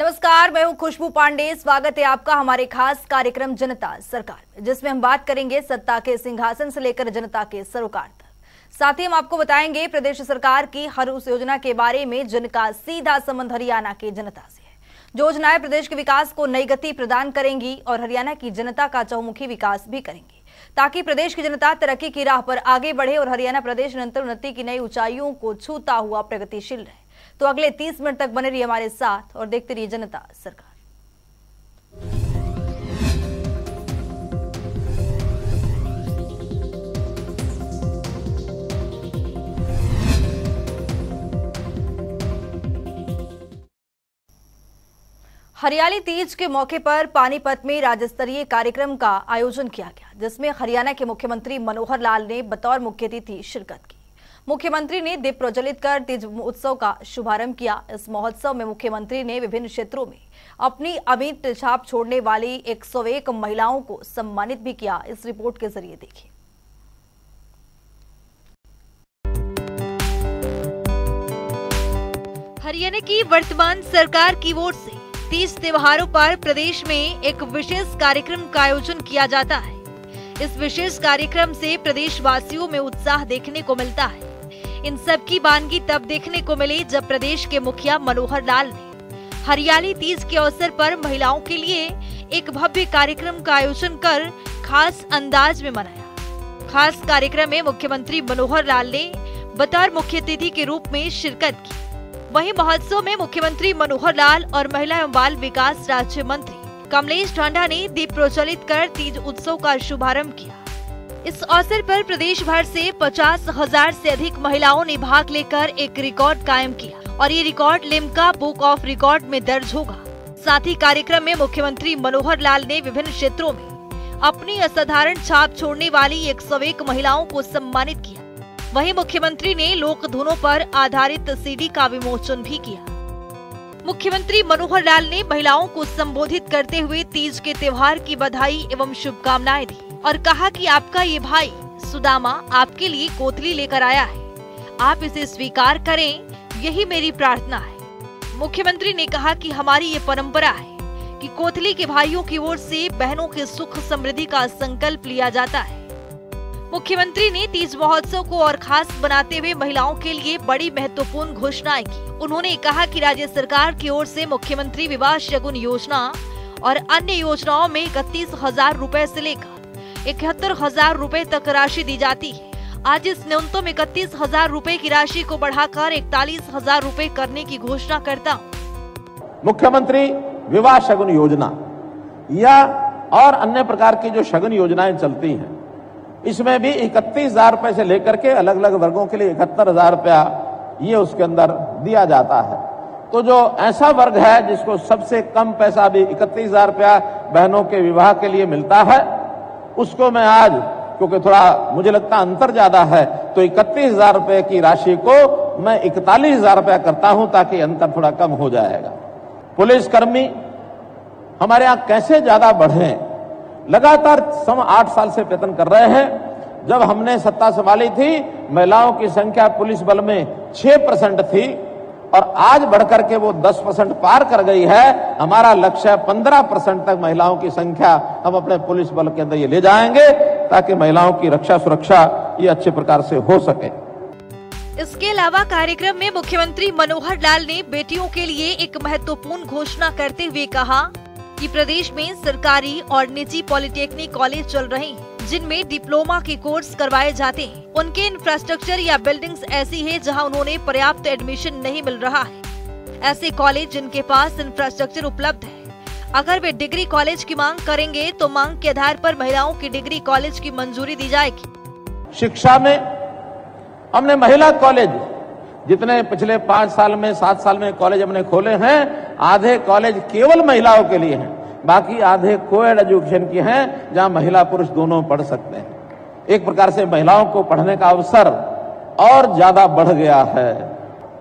नमस्कार, मैं हूं खुशबू पांडे। स्वागत है आपका हमारे खास कार्यक्रम जनता सरकार में, जिसमें हम बात करेंगे सत्ता के सिंहासन से लेकर जनता के सरोकार तक। साथ ही हम आपको बताएंगे प्रदेश सरकार की हर उस योजना के बारे में जिनका सीधा संबंध हरियाणा की जनता से है। जो योजनाएं प्रदेश के विकास को नई गति प्रदान करेंगी और हरियाणा की जनता का चहुमुखी विकास भी करेंगी, ताकि प्रदेश की जनता तरक्की की राह पर आगे बढ़े और हरियाणा प्रदेश निरंतर उन्नति की नई ऊंचाइयों को छूता हुआ प्रगतिशील रहे। तो अगले 30 मिनट तक बने रहिए हमारे साथ और देखते रहिए जनता सरकार। हरियाली तीज के मौके पर पानीपत में राज्य स्तरीय कार्यक्रम का आयोजन किया गया, जिसमें हरियाणा के मुख्यमंत्री मनोहर लाल ने बतौर मुख्य अतिथि शिरकत की। मुख्यमंत्री ने दीप प्रज्वलित कर तीज उत्सव का शुभारंभ किया। इस महोत्सव में मुख्यमंत्री ने विभिन्न क्षेत्रों में अपनी अमिट छाप छोड़ने वाली 101 महिलाओं को सम्मानित भी किया। इस रिपोर्ट के जरिए देखिए। हरियाणा की वर्तमान सरकार की ओर से तीज त्योहारों पर प्रदेश में एक विशेष कार्यक्रम का आयोजन किया जाता है। इस विशेष कार्यक्रम से प्रदेश वासियों में उत्साह देखने को मिलता है। इन सब की वानगी तब देखने को मिली जब प्रदेश के मुखिया मनोहर लाल ने हरियाली तीज के अवसर पर महिलाओं के लिए एक भव्य कार्यक्रम का आयोजन कर खास अंदाज में मनाया। खास कार्यक्रम में मुख्यमंत्री मनोहर लाल ने बतौर मुख्य अतिथि के रूप में शिरकत की। वहीं महोत्सव में मुख्यमंत्री मनोहर लाल और महिला एवं बाल विकास राज्य मंत्री कमलेश ढांडा ने दीप प्रज्वलित कर तीज उत्सव का शुभारंभ किया। इस अवसर पर प्रदेश भर से 50,000 से अधिक महिलाओं ने भाग लेकर एक रिकॉर्ड कायम किया और ये record Limca book of record में दर्ज होगा। साथ ही कार्यक्रम में मुख्यमंत्री मनोहर लाल ने विभिन्न क्षेत्रों में अपनी असाधारण छाप छोड़ने वाली 101 महिलाओं को सम्मानित किया। वहीं मुख्यमंत्री ने लोक धुनों पर आधारित सीडी का विमोचन भी किया। मुख्यमंत्री मनोहर लाल ने महिलाओं को संबोधित करते हुए तीज के त्योहार की बधाई एवं शुभकामनाएं दी और कहा कि आपका ये भाई सुदामा आपके लिए कोतली लेकर आया है, आप इसे स्वीकार करें, यही मेरी प्रार्थना है। मुख्यमंत्री ने कहा कि हमारी ये परंपरा है कि कोतली के भाइयों की ओर से बहनों के सुख समृद्धि का संकल्प लिया जाता है। मुख्यमंत्री ने तीज महोत्सव को और खास बनाते हुए महिलाओं के लिए बड़ी महत्वपूर्ण घोषणाएं की। उन्होंने कहा कि राज्य सरकार की ओर से मुख्यमंत्री विवाह शगुन योजना और अन्य योजनाओं में 31,000 रूपए से लेकर 71,000 रूपए तक राशि दी जाती है। आज इस न्यूनतम 31,000 रूपए की राशि को बढ़ाकर 41,000 रूपए करने की घोषणा करता हूँ। मुख्यमंत्री विवाह शगुन योजना या और अन्य प्रकार की जो शगुन योजनाएं चलती हैं, इसमें भी 31,000 रूपए से लेकर के अलग अलग वर्गों के लिए 71,000 रुपया ये उसके अंदर दिया जाता है। तो जो ऐसा वर्ग है जिसको सबसे कम पैसा भी 31,000 रुपया बहनों के विवाह के लिए मिलता है, उसको मैं आज, क्योंकि थोड़ा मुझे लगता अंतर ज्यादा है, तो 31,000 रुपए की राशि को मैं 41,000 रुपया करता हूं ताकि अंतर थोड़ा कम हो जाएगा। पुलिसकर्मी हमारे यहाँ कैसे ज्यादा बढ़े, लगातार 8 साल से प्रयत्न कर रहे हैं। जब हमने सत्ता संभाली थी, महिलाओं की संख्या पुलिस बल में 6% थी और आज बढ़कर के वो 10% पार कर गई है। हमारा लक्ष्य 15% तक महिलाओं की संख्या हम अपने पुलिस बल के अंदर ये ले जाएंगे ताकि महिलाओं की रक्षा सुरक्षा ये अच्छे प्रकार से हो सके। इसके अलावा कार्यक्रम में मुख्यमंत्री मनोहर लाल ने बेटियों के लिए एक महत्वपूर्ण घोषणा करते हुए कहा कि प्रदेश में सरकारी और निजी पॉलिटेक्निक कॉलेज चल रहे हैं, जिनमें डिप्लोमा के कोर्स करवाए जाते हैं। उनके इंफ्रास्ट्रक्चर या बिल्डिंग्स ऐसी है जहां उन्होंने पर्याप्त एडमिशन नहीं मिल रहा है। ऐसे कॉलेज जिनके पास इंफ्रास्ट्रक्चर उपलब्ध है, अगर वे डिग्री कॉलेज की मांग करेंगे तो मांग के आधार पर महिलाओं की डिग्री कॉलेज की मंजूरी दी जाएगी। शिक्षा में हमने महिला कॉलेज जितने पिछले 5 साल में 7 साल में कॉलेज हमने खोले हैं, आधे कॉलेज केवल महिलाओं के लिए हैं, बाकी आधे कोएड एजुकेशन की हैं जहां महिला पुरुष दोनों पढ़ सकते हैं। एक प्रकार से महिलाओं को पढ़ने का अवसर और ज्यादा बढ़ गया है।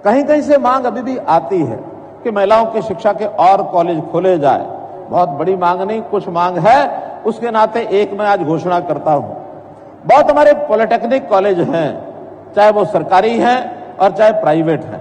कहीं कहीं से मांग अभी भी आती है कि महिलाओं की शिक्षा के और कॉलेज खोले जाए। बहुत बड़ी मांग नहीं, कुछ मांग है, उसके नाते एक मैं आज घोषणा करता हूं। बहुत हमारे पॉलिटेक्निक कॉलेज हैं, चाहे वो सरकारी हैं और चाहे प्राइवेट हैं।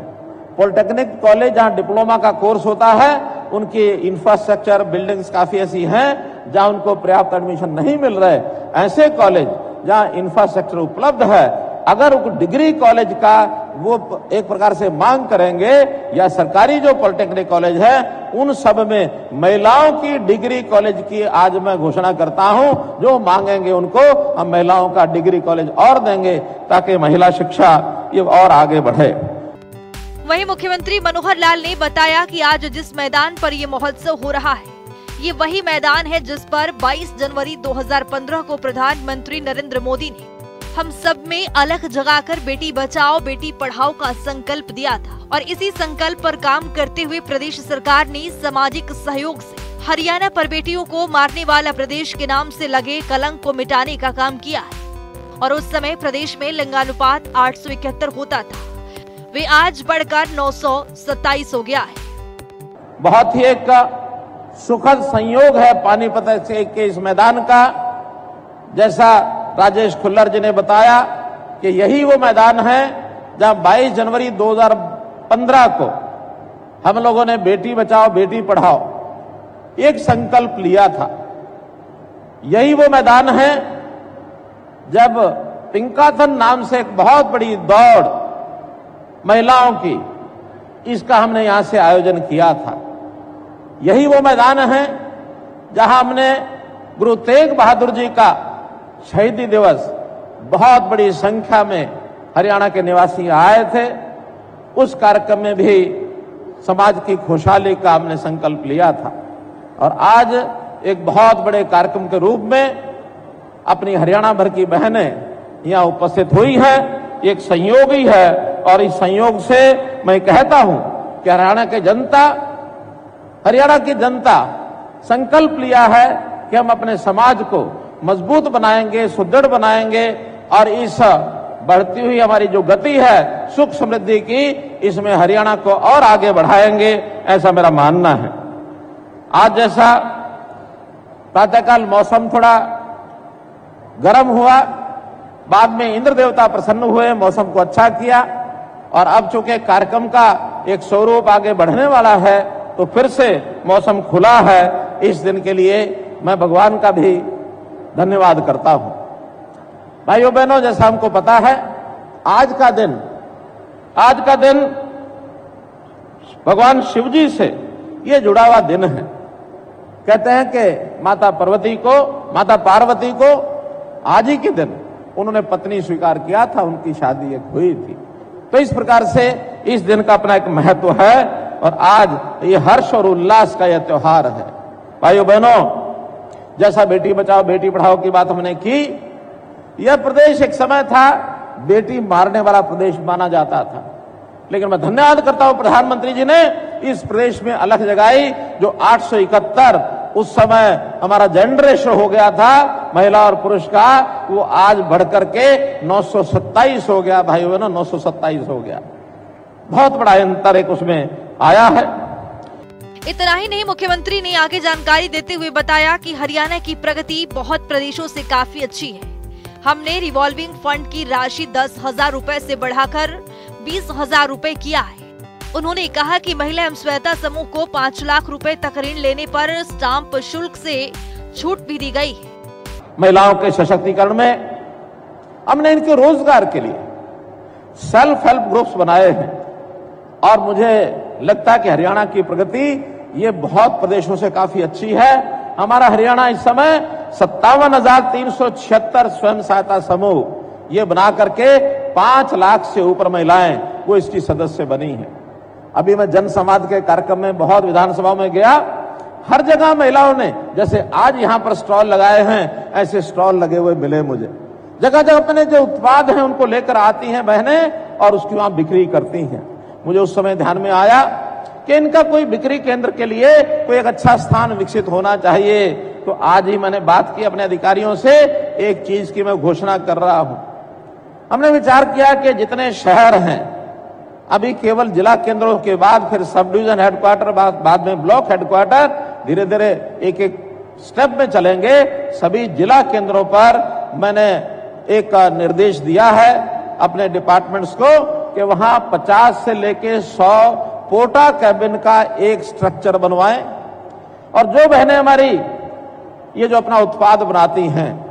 पॉलिटेक्निक कॉलेज जहां डिप्लोमा का कोर्स होता है, उनकी इंफ्रास्ट्रक्चर बिल्डिंग्स काफी ऐसी हैं जहां उनको पर्याप्त एडमिशन नहीं मिल रहे। ऐसे कॉलेज जहां इंफ्रास्ट्रक्चर उपलब्ध है, अगर डिग्री कॉलेज का वो एक प्रकार से मांग करेंगे, या सरकारी जो पॉलिटेक्निक कॉलेज है उन सब में महिलाओं की डिग्री कॉलेज की आज मैं घोषणा करता हूं। जो मांगेंगे उनको हम महिलाओं का डिग्री कॉलेज और देंगे, ताकि महिला शिक्षा ये और आगे बढ़े। वहीं मुख्यमंत्री मनोहर लाल ने बताया कि आज जिस मैदान पर ये महोत्सव हो रहा है, ये वही मैदान है जिस पर 22 जनवरी 2015 को प्रधानमंत्री नरेंद्र मोदी ने हम सब में अलख जगाकर बेटी बचाओ बेटी पढ़ाओ का संकल्प दिया था। और इसी संकल्प पर काम करते हुए प्रदेश सरकार ने सामाजिक सहयोग से हरियाणा पर बेटियों को मारने वाला प्रदेश के नाम से लगे कलंक को मिटाने का काम किया है। और उस समय प्रदेश में लिंगानुपात 871 होता था, वे आज बढ़कर 927 हो गया है। बहुत ही एक सुखद संयोग है पानीपत के इस मैदान का। जैसा राजेश खुल्लर जी ने बताया कि यही वो मैदान है जहां 22 जनवरी 2015 को हम लोगों ने बेटी बचाओ बेटी पढ़ाओ एक संकल्प लिया था। यही वो मैदान है जब पिंकाथन नाम से एक बहुत बड़ी दौड़ महिलाओं की, इसका हमने यहां से आयोजन किया था। यही वो मैदान है जहां हमने गुरु तेग बहादुर जी का शहीदी दिवस बहुत बड़ी संख्या में हरियाणा के निवासी आए थे। उस कार्यक्रम में भी समाज की खुशहाली का हमने संकल्प लिया था। और आज एक बहुत बड़े कार्यक्रम के रूप में अपनी हरियाणा भर की बहनें यहां उपस्थित हुई हैं। एक संयोग ही है, और इस संयोग से मैं कहता हूं कि हरियाणा की जनता संकल्प लिया है कि हम अपने समाज को मजबूत बनाएंगे, सुदृढ़ बनाएंगे, और इस बढ़ती हुई हमारी जो गति है सुख समृद्धि की, इसमें हरियाणा को और आगे बढ़ाएंगे, ऐसा मेरा मानना है। आज जैसा प्रातःकाल मौसम थोड़ा गर्म हुआ, बाद में इंद्र देवता प्रसन्न हुए, मौसम को अच्छा किया, और अब चूंकि कार्यक्रम का एक स्वरूप आगे बढ़ने वाला है तो फिर से मौसम खुला है। इस दिन के लिए मैं भगवान का भी धन्यवाद करता हूं। भाइयों बहनों, जैसा हमको पता है आज का दिन भगवान शिव जी से ये जुड़ा हुआ दिन है। कहते हैं कि माता पार्वती को आज ही के दिन उन्होंने पत्नी स्वीकार किया था, उनकी शादी एक हुई थी। तो इस प्रकार से इस दिन का अपना एक महत्व है, और आज ये हर्ष और उल्लास का यह त्योहार है। भाइयों बहनों, जैसा बेटी बचाओ बेटी पढ़ाओ की बात हमने की, यह प्रदेश एक समय था बेटी मारने वाला प्रदेश माना जाता था। लेकिन मैं धन्यवाद करता हूं प्रधानमंत्री जी ने इस प्रदेश में अलख जगाई। जो 871 उस समय हमारा जेंडर रेशो हो गया था महिला और पुरुष का, वो आज बढ़कर के 927 हो गया। भाइयों बहनों, 927 हो गया। बहुत बड़ा अंतर एक उसमें आया है। इतना ही नहीं, मुख्यमंत्री ने आगे जानकारी देते हुए बताया कि हरियाणा की प्रगति बहुत प्रदेशों से काफी अच्छी है। हमने रिवॉल्विंग फंड की राशि 10,000 रूपए से बढ़ाकर 20,000 रूपए किया है। उन्होंने कहा कि महिला एवं स्वयंता समूह को 5 लाख रुपए तक ऋण लेने पर स्टाम्प शुल्क से छूट भी दी गई है। महिलाओं के सशक्तिकरण में हमने इनके रोजगार के लिए सेल्फ हेल्प ग्रुप्स बनाए हैं, और मुझे लगता है कि हरियाणा की प्रगति ये बहुत प्रदेशों से काफी अच्छी है। हमारा हरियाणा इस समय 57,376 स्वयं सहायता समूह ये बना करके 5 लाख से ऊपर महिलाएं वो इसकी सदस्य बनी है। अभी मैं जन संवाद के कार्यक्रम में बहुत विधानसभा में गया, हर जगह महिलाओं ने, जैसे आज यहां पर स्टॉल लगाए हैं, ऐसे स्टॉल लगे हुए मिले मुझे। जगह जगह अपने जो उत्पाद हैं उनको लेकर आती हैं बहनें और उसकी वहां बिक्री करती हैं। मुझे उस समय ध्यान में आया कि इनका कोई बिक्री केंद्र के लिए कोई एक अच्छा स्थान विकसित होना चाहिए। तो आज ही मैंने बात की अपने अधिकारियों से, एक चीज की मैं घोषणा कर रहा हूं। हमने विचार किया कि जितने शहर हैं, अभी केवल जिला केंद्रों के बाद फिर सब डिवीजन हेडक्वार्टर, बाद में ब्लॉक हेडक्वार्टर, धीरे धीरे एक एक स्टेप में चलेंगे। सभी जिला केंद्रों पर मैंने एक निर्देश दिया है अपने डिपार्टमेंट्स को कि वहां 50 से लेके 100 पोटा कैबिन का एक स्ट्रक्चर बनवाएं। और जो बहनें हमारी ये जो अपना उत्पाद बनाती हैं,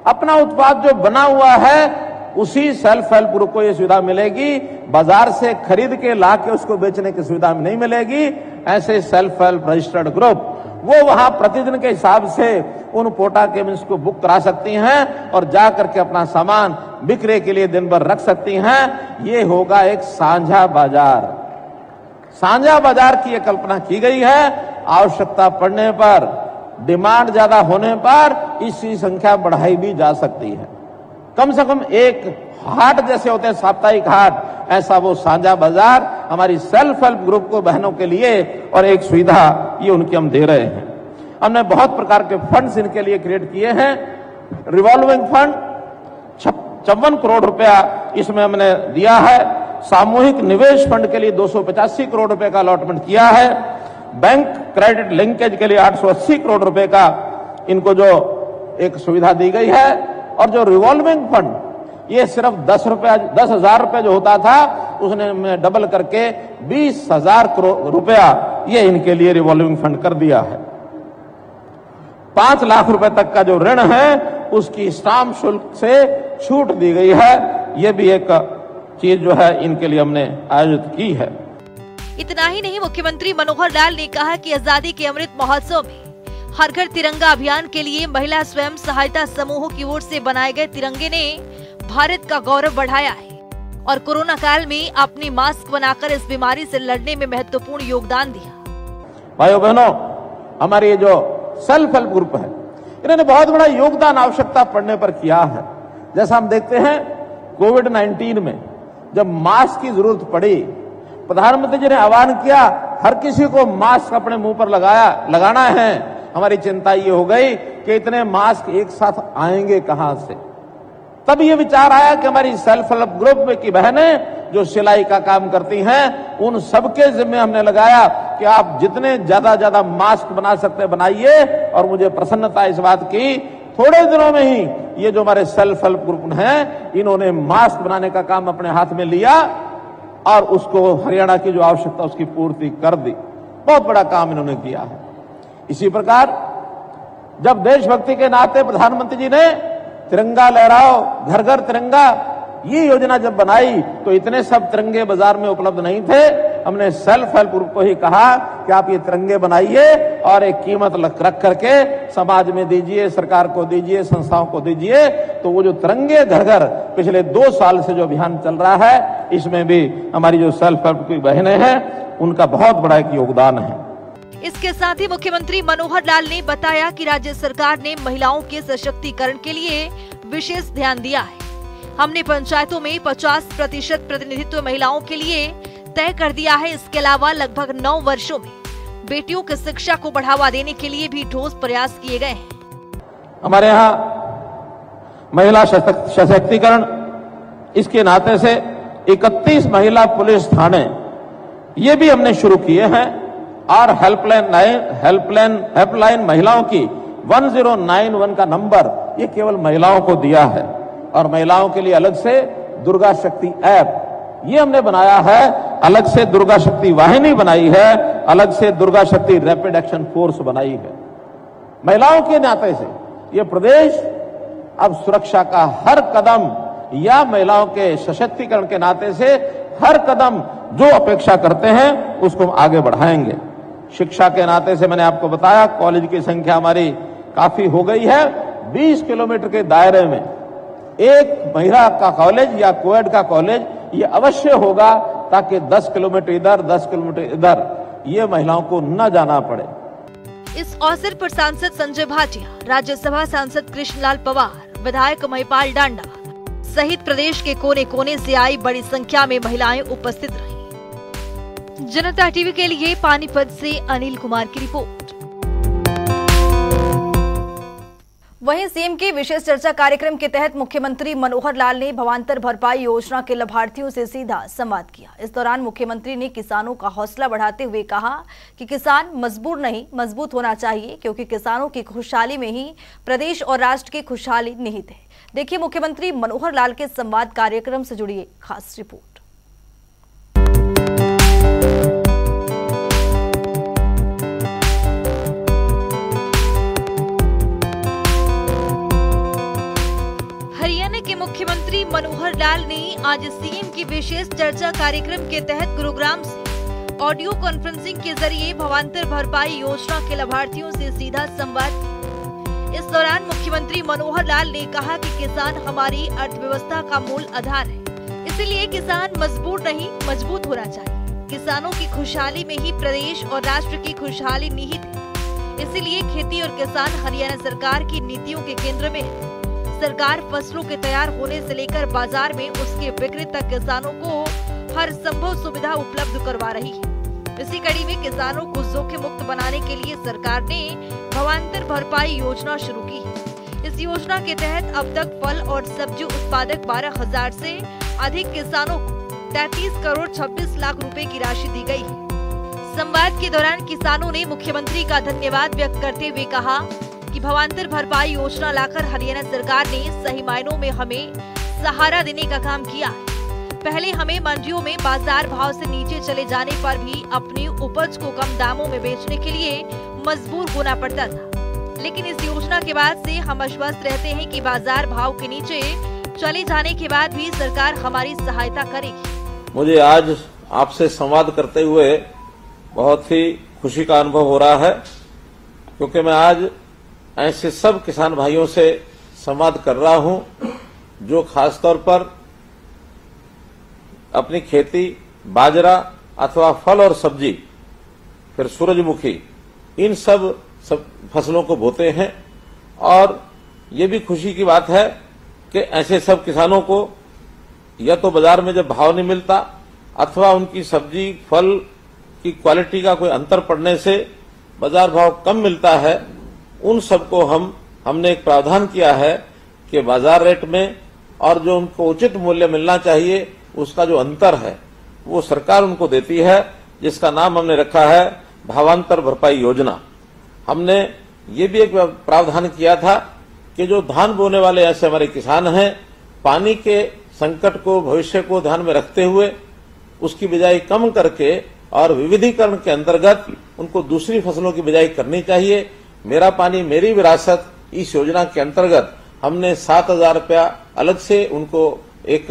अपना उत्पाद जो बना हुआ है उसी सेल्फ हेल्प ग्रुप को ये सुविधा मिलेगी। बाजार से खरीद के ला के उसको बेचने की सुविधा नहीं मिलेगी। ऐसे सेल्फ हेल्प रजिस्टर्ड ग्रुप वो वहां प्रतिदिन के हिसाब से उन पोटा केबिन्स को बुक करा सकती हैं और जा करके अपना सामान बिक्री के लिए दिन भर रख सकती हैं। ये होगा एक साझा बाजार। साझा बाजार की ये कल्पना की गई है। आवश्यकता पड़ने पर, डिमांड ज्यादा होने पर इसकी संख्या बढ़ाई भी जा सकती है। कम से कम एक हाट जैसे होते हैं साप्ताहिक हाट, ऐसा वो साझा बाजार हमारी सेल्फ हेल्प ग्रुप को बहनों के लिए और एक सुविधा ये उनकी हम दे रहे हैं। हमने बहुत प्रकार के फंड्स इनके लिए क्रिएट किए हैं। रिवॉल्विंग फंड 56 करोड़ रुपया इसमें हमने दिया है। सामूहिक निवेश फंड के लिए 285 करोड़ रुपए का अलॉटमेंट किया है। बैंक क्रेडिट लिंकेज के लिए 880 करोड़ रुपए का इनको जो एक सुविधा दी गई है। और जो रिवॉल्विंग फंड ये सिर्फ 10,000 रुपए जो होता था उसने डबल करके 20,000 करोड़ रुपया ये इनके लिए रिवॉल्विंग फंड कर दिया है। 5 लाख रुपए तक का जो ऋण है उसकी स्टाम्प शुल्क से छूट दी गई है। ये भी एक चीज जो है इनके लिए हमने आयोजित की है। इतना ही नहीं, मुख्यमंत्री मनोहर लाल ने कहा कि आजादी के अमृत महोत्सव में हर घर तिरंगा अभियान के लिए महिला स्वयं सहायता समूहों की ओर से बनाए गए तिरंगे ने भारत का गौरव बढ़ाया है और कोरोना काल में अपनी मास्क बनाकर इस बीमारी से लड़ने में महत्वपूर्ण योगदान दिया। भाइयों बहनों, हमारे ये जो सेल्फ हेल्प ग्रुप है इन्होंने बहुत बड़ा योगदान आवश्यकता पड़ने पर किया है। जैसा हम देखते हैं कोविड-19 में जब मास्क की जरूरत पड़ी, प्रधानमंत्री जी ने आह्वान किया हर किसी को मास्क अपने मुंह पर लगाना है। हमारी चिंता ये हो गई कि इतने मास्क एक साथ आएंगे कहां से। तब ये विचार आया कि हमारी सेल्फ हेल्प ग्रुप में की बहनें जो सिलाई का काम करती हैं उन सबके जिम्मे हमने लगाया कि आप जितने ज्यादा मास्क बना सकते बनाइए। और मुझे प्रसन्नता इस बात की, थोड़े दिनों में ही ये जो हमारे सेल्फ हेल्प ग्रुप हैं इन्होंने मास्क बनाने का काम अपने हाथ में लिया और उसको हरियाणा की जो आवश्यकता उसकी पूर्ति कर दी। बहुत बड़ा काम इन्होंने किया है। इसी प्रकार जब देशभक्ति के नाते प्रधानमंत्री जी ने तिरंगा लहराओ घर घर तिरंगा ये योजना जब बनाई तो इतने सब तिरंगे बाजार में उपलब्ध नहीं थे। हमने सेल्फ हेल्प ग्रुप को ही कहा कि आप ये तिरंगे बनाइए और एक कीमत रख करके समाज में दीजिए, सरकार को दीजिए, संस्थाओं को दीजिए। तो वो जो तिरंगे घर घर पिछले 2 साल से जो अभियान चल रहा है इसमें भी हमारी जो सेल्फ हेल्प की बहनें हैं उनका बहुत बड़ा एक योगदान है। इसके साथ ही मुख्यमंत्री मनोहर लाल ने बताया कि राज्य सरकार ने महिलाओं के सशक्तिकरण के लिए विशेष ध्यान दिया है। हमने पंचायतों में 50% प्रतिनिधित्व महिलाओं के लिए तय कर दिया है। इसके अलावा लगभग 9 वर्षों में बेटियों की शिक्षा को बढ़ावा देने के लिए भी ठोस प्रयास किए गए हैं। हमारे यहाँ महिला सशक्तिकरण इसके नाते से 31 महिला पुलिस थाने ये भी हमने शुरू किए हैं और हेल्पलाइन महिलाओं की 1091 का नंबर ये केवल महिलाओं को दिया है। और महिलाओं के लिए अलग से दुर्गा शक्ति ऐप ये हमने बनाया है, अलग से दुर्गा शक्ति वाहिनी बनाई है, अलग से दुर्गा शक्ति रैपिड एक्शन फोर्स बनाई है। महिलाओं के नाते से ये प्रदेश अब सुरक्षा का हर कदम या महिलाओं के सशक्तिकरण के नाते से हर कदम जो अपेक्षा करते हैं उसको हम आगे बढ़ाएंगे। शिक्षा के नाते से मैंने आपको बताया कॉलेज की संख्या हमारी काफी हो गई है। 20 किलोमीटर के दायरे में एक महिला का कॉलेज या कोएड का कॉलेज ये अवश्य होगा ताकि 10 किलोमीटर इधर 10 किलोमीटर इधर ये महिलाओं को न जाना पड़े। इस अवसर पर सांसद संजय भाटिया, राज्यसभा सांसद कृष्णलाल पवार, विधायक महिपाल डांडा सहित प्रदेश के कोने कोने से आई बड़ी संख्या में महिलाएं उपस्थित रहीं। जनता टीवी के लिए पानीपत से अनिल कुमार की रिपोर्ट। वहीं सीएम के विशेष चर्चा कार्यक्रम के तहत मुख्यमंत्री मनोहर लाल ने भवांतर भरपाई योजना के लाभार्थियों से सीधा संवाद किया। इस दौरान मुख्यमंत्री ने किसानों का हौसला बढ़ाते हुए कहा कि किसान मजबूर नहीं मजबूत होना चाहिए, क्योंकि किसानों की खुशहाली में ही प्रदेश और राष्ट्र की खुशहाली निहित है। देखिए मुख्यमंत्री मनोहर लाल के संवाद कार्यक्रम से जुड़ी खास रिपोर्ट। सीएम मनोहर लाल ने आज सीएम की विशेष चर्चा कार्यक्रम के तहत गुरुग्राम से ऑडियो कॉन्फ्रेंसिंग के जरिए भावांतर भरपाई योजना के लाभार्थियों से सीधा संवाद किया। इस दौरान मुख्यमंत्री मनोहर लाल ने कहा कि किसान हमारी अर्थव्यवस्था का मूल आधार है, इसलिए किसान मजबूर नहीं मजबूत होना चाहिए। किसानों की खुशहाली में ही प्रदेश और राष्ट्र की खुशहाली निहित है, इसीलिए खेती और किसान हरियाणा सरकार की नीतियों के केंद्र में है। सरकार फसलों के तैयार होने से लेकर बाजार में उसके बिक्री तक किसानों को हर संभव सुविधा उपलब्ध करवा रही है। इसी कड़ी में किसानों को जोखिम मुक्त बनाने के लिए सरकार ने भावांतर भरपाई योजना शुरू की है। इस योजना के तहत अब तक फल और सब्जी उत्पादक 12,000 से अधिक किसानों को 33 करोड़ 26 लाख रुपए की राशि दी गई है। संवाद के दौरान किसानों ने मुख्यमंत्री का धन्यवाद व्यक्त करते हुए कहा कि भावांतर भरपाई योजना लाकर हरियाणा सरकार ने सही मायनों में हमें सहारा देने का काम किया है। पहले हमें मंडियों में बाजार भाव से नीचे चले जाने पर भी अपनी उपज को कम दामों में बेचने के लिए मजबूर होना पड़ता था, लेकिन इस योजना के बाद से हम आश्वस्त रहते हैं कि बाजार भाव के नीचे चले जाने के बाद भी सरकार हमारी सहायता करेगी। मुझे आज आपसे संवाद करते हुए बहुत ही खुशी का अनुभव हो रहा है, क्योंकि मैं आज ऐसे सब किसान भाइयों से संवाद कर रहा हूं जो खासतौर पर अपनी खेती बाजरा अथवा फल और सब्जी फिर सूरजमुखी इन सब फसलों को बोते हैं। और ये भी खुशी की बात है कि ऐसे सब किसानों को या तो बाजार में जब भाव नहीं मिलता अथवा उनकी सब्जी फल की क्वालिटी का कोई अंतर पड़ने से बाजार भाव कम मिलता है, उन सबको हमने एक प्रावधान किया है कि बाजार रेट में और जो उनको उचित मूल्य मिलना चाहिए उसका जो अंतर है वो सरकार उनको देती है, जिसका नाम हमने रखा है भावांतर भरपाई योजना। हमने ये भी एक प्रावधान किया था कि जो धान बोने वाले ऐसे हमारे किसान हैं, पानी के संकट को भविष्य को ध्यान में रखते हुए उसकी बिजाई कम करके और विविधीकरण के अंतर्गत उनको दूसरी फसलों की बिजाई करनी चाहिए। मेरा पानी मेरी विरासत इस योजना के अंतर्गत हमने 7,000 रुपया अलग से उनको एक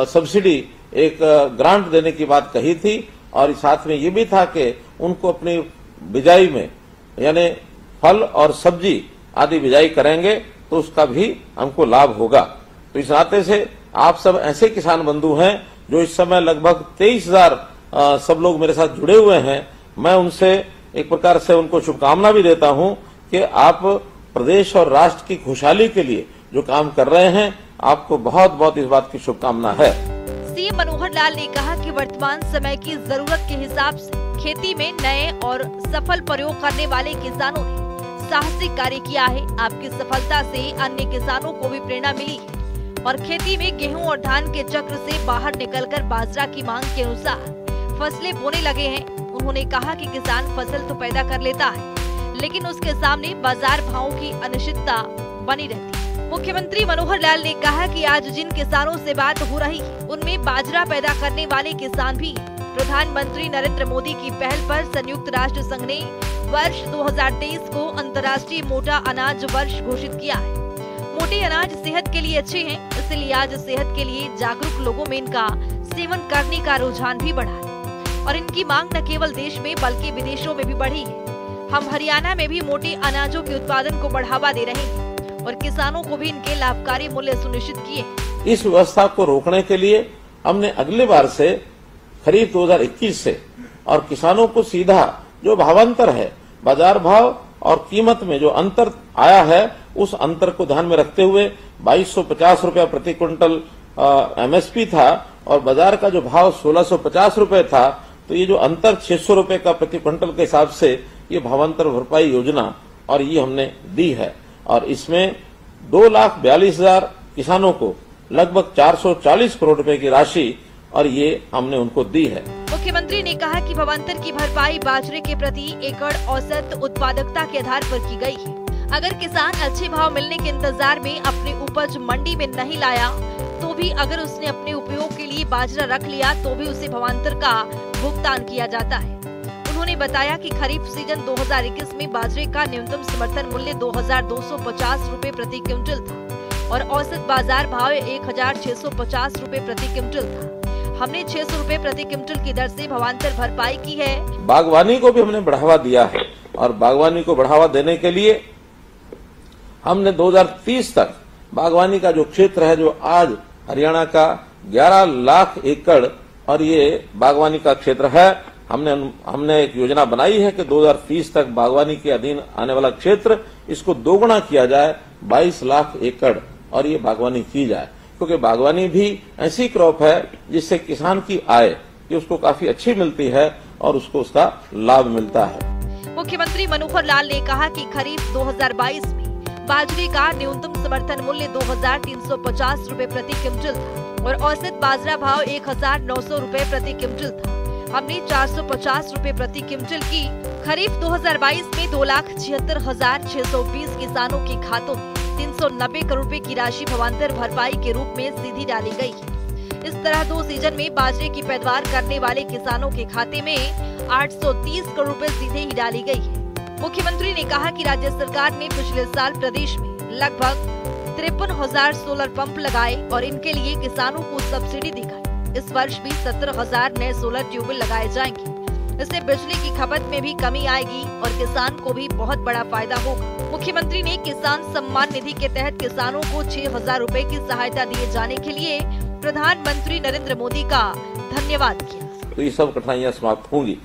सब्सिडी एक ग्रांट देने की बात कही थी, और साथ में ये भी था कि उनको अपनी बिजाई में यानी फल और सब्जी आदि बिजाई करेंगे तो उसका भी हमको लाभ होगा। तो इस नाते से आप सब ऐसे किसान बंधु हैं जो इस समय लगभग 23,000 सब लोग मेरे साथ जुड़े हुए हैं। मैं उनसे एक प्रकार से उनको शुभकामना भी देता हूं कि आप प्रदेश और राष्ट्र की खुशहाली के लिए जो काम कर रहे हैं, आपको बहुत बहुत इस बात की शुभकामना है। सीएम मनोहर लाल ने कहा कि वर्तमान समय की जरूरत के हिसाब से खेती में नए और सफल प्रयोग करने वाले किसानों ने साहसिक कार्य किया है। आपकी सफलता से अन्य किसानों को भी प्रेरणा मिली है और खेती में गेहूं और धान के चक्र से बाहर निकलकर बाजरा की मांग के अनुसार फसलें बोने लगे हैं। उन्होंने कहा कि किसान फसल तो पैदा कर लेता है, लेकिन उसके सामने बाजार भावों की अनिश्चितता बनी रहती है। मुख्यमंत्री मनोहर लाल ने कहा कि आज जिन किसानों से बात हो रही है उनमें बाजरा पैदा करने वाले किसान भी हैं। प्रधानमंत्री नरेंद्र मोदी की पहल पर संयुक्त राष्ट्र संघ ने वर्ष 2023 को अंतर्राष्ट्रीय मोटा अनाज वर्ष घोषित किया है। मोटे अनाज सेहत के लिए अच्छे हैं, इसलिए आज सेहत के लिए जागरूक लोगों में इनका सेवन करने का रुझान भी बढ़ा है और इनकी मांग न केवल देश में बल्कि विदेशों में भी बढ़ी है। हम हरियाणा में भी मोटे अनाजों के उत्पादन को बढ़ावा दे रहे हैं और किसानों को भी इनके लाभकारी मूल्य सुनिश्चित किए। इस व्यवस्था को रोकने के लिए हमने अगले बार से खरीफ 2021 से और किसानों को सीधा जो भावांतर है बाजार भाव और कीमत में जो अंतर आया है उस अंतर को ध्यान में रखते हुए 2250 रुपया प्रति क्विंटल एमएसपी था और बाजार का जो भाव 1650 रुपए था, तो ये जो अंतर 600 रुपए का प्रति क्विंटल के हिसाब से ये भावांतर भरपाई योजना और ये हमने दी है और इसमें 2,42,000 किसानों को लगभग 440 करोड़ रुपए की राशि और ये हमने उनको दी है। मुख्यमंत्री ने कहा कि भावांतर की भरपाई बाजरे के प्रति एकड़ औसत उत्पादकता के आधार पर की गई है। अगर किसान अच्छे भाव मिलने के इंतजार में अपनी उपज मंडी में नहीं लाया तो भी अगर उसने अपने उपयोग के लिए बाजरा रख लिया तो भी उसे भावांतर का भुगतान किया जाता है। उन्होंने बताया कि खरीफ सीजन 2021 में बाजरे का न्यूनतम समर्थन मूल्य 2,250 रुपए प्रति क्विंटल था। और औसत बाजार भाव 1650 रुपए प्रति क्विंटल था। हमने 600 रुपए प्रति क्विंटल की दर से भावांतर भरपाई की है। बागवानी को भी हमने बढ़ावा दिया है और बागवानी को बढ़ावा देने के लिए हमने 2030 तक बागवानी का जो क्षेत्र है, जो आज हरियाणा का 11 लाख एकड़ और ये बागवानी का क्षेत्र है, हमने एक योजना बनाई है कि 2030 तक बागवानी के अधीन आने वाला क्षेत्र इसको दोगुना किया जाए, 22 लाख एकड़ और ये बागवानी की जाए, क्योंकि बागवानी भी ऐसी क्रॉप है जिससे किसान की आय कि उसको काफी अच्छी मिलती है और उसको उसका लाभ मिलता है। मुख्यमंत्री मनोहर लाल ने कहा कि खरीफ 2022 में बाजरे का न्यूनतम समर्थन मूल्य 2350 रुपए प्रति क्विंटल था और औसत बाजरा भाव 1900 रुपए प्रति क्विंटल था। हमने 450 रुपए प्रति क्विंटल की खरीफ 2022 में 2,76,620 किसानों के खातों में 390 करोड़ रुपए की राशि भावांतर भरपाई के रूप में सीधी डाली गई है। इस तरह 2 सीजन में बाजरे की पैदावार करने वाले किसानों के खाते में 830 करोड़ रुपए सीधे ही डाली गई है। मुख्यमंत्री ने कहा कि राज्य सरकार ने पिछले साल प्रदेश में लगभग 53,000 सोलर पंप लगाए और इनके लिए किसानों को सब्सिडी दी गई। इस वर्ष भी 17,000 नए सोलर ट्यूबवेल लगाए जाएंगे। इससे बिजली की खपत में भी कमी आएगी और किसान को भी बहुत बड़ा फायदा होगा। मुख्यमंत्री ने किसान सम्मान निधि के तहत किसानों को 6,000 रुपए की सहायता दिए जाने के लिए प्रधानमंत्री नरेंद्र मोदी का धन्यवाद किया। तो ये सब कठिनाइयां समाप्त होंगी।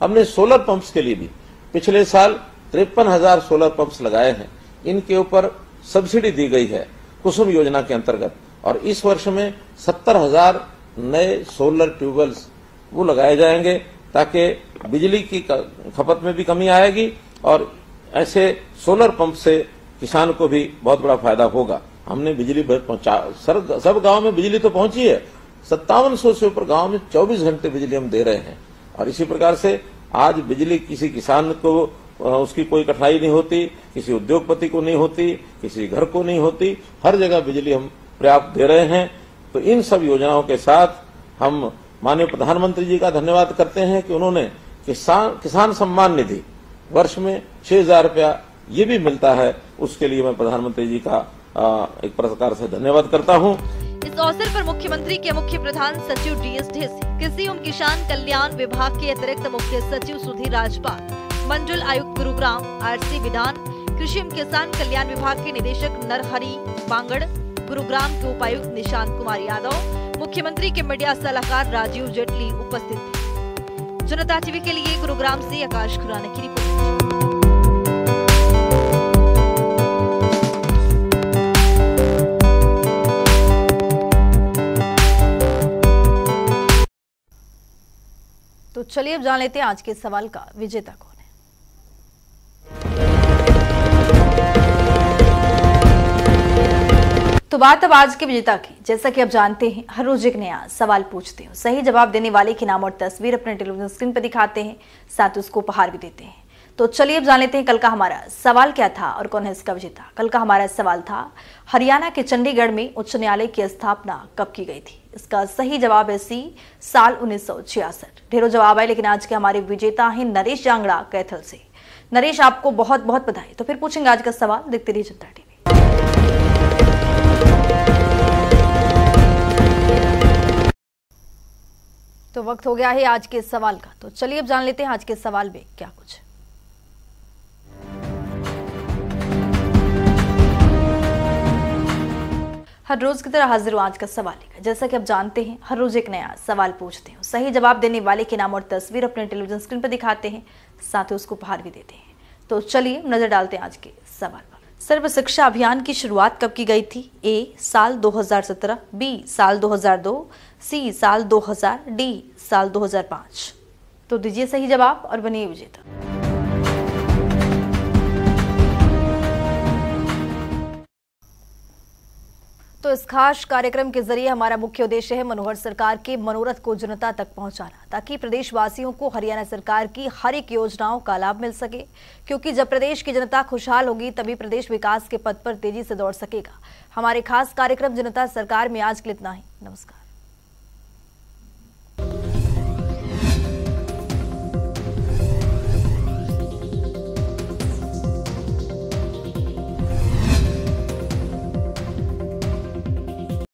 हमने सोलर पंप्स के लिए भी पिछले साल 53,000 सोलर पंप्स लगाए हैं। इनके ऊपर सब्सिडी दी गई है कुसुम योजना के अंतर्गत और इस वर्ष में 70,000 नए सोलर ट्यूबवेल्स वो लगाए जाएंगे ताकि बिजली की खपत में भी कमी आएगी और ऐसे सोलर पंप से किसान को भी बहुत बड़ा फायदा होगा। हमने बिजली पहुंचा, सब गांव में बिजली तो पहुंची है। 5700 से ऊपर गांव में 24 घंटे बिजली हम दे रहे हैं और इसी प्रकार से आज बिजली किसी किसान को उसकी कोई कठिनाई नहीं होती, किसी उद्योगपति को नहीं होती, किसी घर को नहीं होती, हर जगह बिजली हम पर्याप्त दे रहे हैं। तो इन सब योजनाओं के साथ हम माननीय प्रधानमंत्री जी का धन्यवाद करते हैं कि उन्होंने किसान सम्मान निधि वर्ष में 6,000 रुपया ये भी मिलता है। उसके लिए मैं प्रधानमंत्री जी का एक प्रकार से धन्यवाद करता हूँ। इस अवसर पर मुख्यमंत्री के मुख्य प्रधान सचिव DS ढेसी, कृषि एवं किसान कल्याण विभाग के अतिरिक्त मुख्य सचिव सुधीर राजपाल, मंडल आयुक्त गुरुग्राम RC विधान, कृषि एवं किसान कल्याण विभाग के निदेशक नरहरि बांगड़, गुरुग्राम के उपायुक्त निशांत कुमार यादव, मुख्यमंत्री के मीडिया सलाहकार राजीव जेटली उपस्थित थे। जनता टीवी के लिए गुरुग्राम से आकाश खुराना की रिपोर्ट। तो चलिए अब जान लेते हैं आज के सवाल का विजेता कौन है। तो बात अब आज के विजेता की। जैसा कि आप जानते हैं, हर रोज एक नया सवाल पूछते हैं, सही जवाब देने वाले के नाम और तस्वीर अपने टेलीविजन स्क्रीन पर दिखाते हैं, साथ उसको उपहार भी देते हैं। तो चलिए अब जान लेते हैं कल का हमारा सवाल क्या था और कौन है इसका विजेता। कल का हमारा सवाल था, हरियाणा के चंडीगढ़ में उच्च न्यायालय की स्थापना कब की गई थी। इसका सही जवाब है सी, साल 1966। ढेरों जवाब आए, लेकिन आज के हमारे विजेता हैं नरेश जांगड़ा कैथल से। नरेश, आपको बहुत बहुत बधाई। तो फिर पूछेंगे आज का सवाल, देखते रहिए जनता टीवी। तो वक्त हो गया है आज के सवाल का। तो चलिए अब जान लेते हैं आज के सवाल में क्या कुछ। हर रोज की तरह हाजिर हूं आज का सवाल लेकर। जैसा कि आप जानते हैं, हर रोज एक नया सवाल पूछते हैं, सही जवाब देने वाले के नाम और तस्वीर अपने टेलीविजन स्क्रीन पर दिखाते हैं, साथ ही उसको उपहार भी देते हैं। तो चलिए नजर डालते हैं आज के सवाल पर। सर्व शिक्षा अभियान की शुरुआत कब की गई थी। ए, साल 2017, बी, साल 2002, सी, साल 2000, डी, साल 2005। तो दीजिए सही जवाब और बनिए विजेता। तो इस खास कार्यक्रम के जरिए हमारा मुख्य उद्देश्य है मनोहर सरकार के मनोरथ को जनता तक पहुंचाना, ताकि प्रदेशवासियों को हरियाणा सरकार की हर एक योजनाओं का लाभ मिल सके, क्योंकि जब प्रदेश की जनता खुशहाल होगी तभी प्रदेश विकास के पथ पर तेजी से दौड़ सकेगा। हमारे खास कार्यक्रम जनता सरकार में आज के लिए इतना ही। नमस्कार।